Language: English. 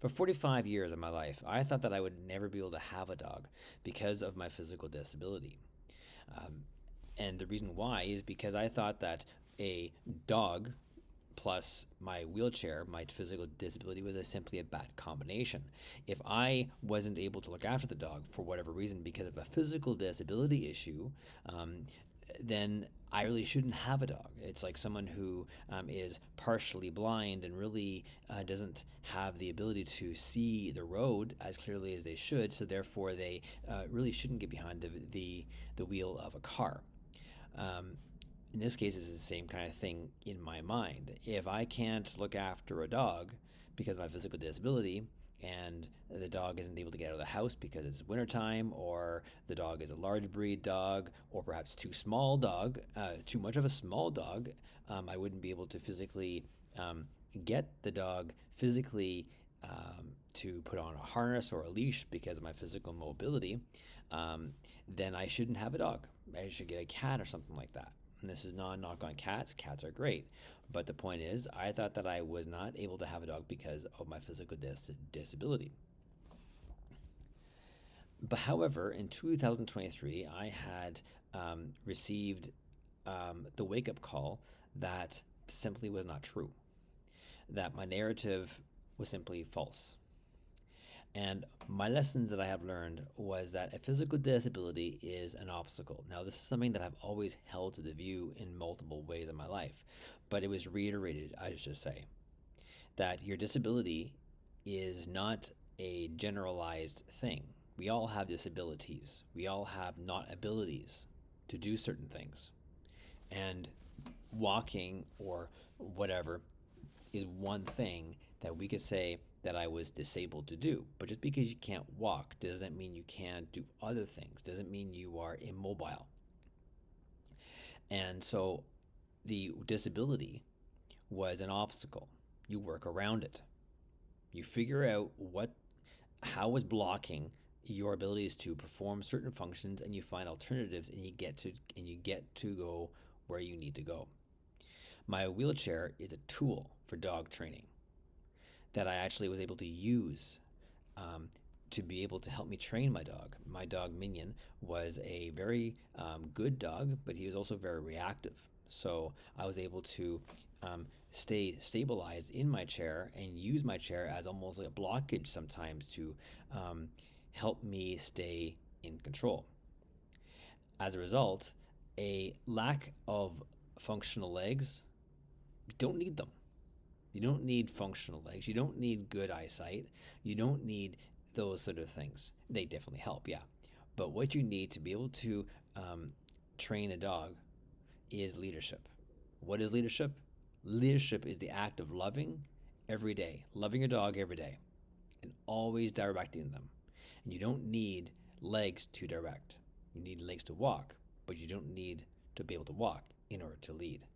For 45 years of my life, I thought that I would never be able to have a dog because of my physical disability. Um, and the reason why is because I thought that a dog plus my wheelchair, my physical disability, was simply a bad combination. If I wasn't able to look after the dog for whatever reason because of a physical disability issue, then I really shouldn't have a dog. It's like someone who is partially blind and really doesn't have the ability to see the road as clearly as they should. So therefore, they really shouldn't get behind the wheel of a car. Um, in this case, it's the same kind of thing in my mind. If I can't look after a dog because of my physical disability, and the dog isn't able to get out of the house because it's wintertime, or the dog is a large breed dog, or perhaps too much of a small dog, I wouldn't be able to physically get the dog physically to put on a harness or a leash because of my physical mobility, then I shouldn't have a dog. I should get a cat or something like that. And this is not a knock on cats. Cats are great. But the point is, I thought that I was not able to have a dog because of my physical disability. But however, in 2023, I had received the wake up call that simply was not true, that my narrative was simply false. And my lessons that I have learned was that a physical disability is an obstacle. Now, this is something that I've always held to the view in multiple ways in my life, but it was reiterated, I should say, that your disability is not a generalized thing. We all have disabilities. We all have not abilities to do certain things. And walking or whatever is one thing that we could say that I was disabled to do. But just because you can't walk doesn't mean you can't do other things, doesn't mean you are immobile. And so the disability was an obstacle. You work around it. You figure out how is blocking your abilities to perform certain functions, and you find alternatives, and you get to go where you need to go. My wheelchair is a tool for dog training that I actually was able to use to be able to help me train my dog. My dog Minion was a very good dog, but he was also very reactive. So I was able to stay stabilized in my chair and use my chair as almost like a blockage sometimes to help me stay in control. As a result, a lack of functional legs, you don't need them. You don't need functional legs. You don't need good eyesight. You don't need those sort of things. They definitely help, yeah. But what you need to be able to train a dog is leadership. What is leadership? Leadership is the act of loving your dog every day, and always directing them. And you don't need legs to direct. You need legs to walk, but you don't need to be able to walk in order to lead.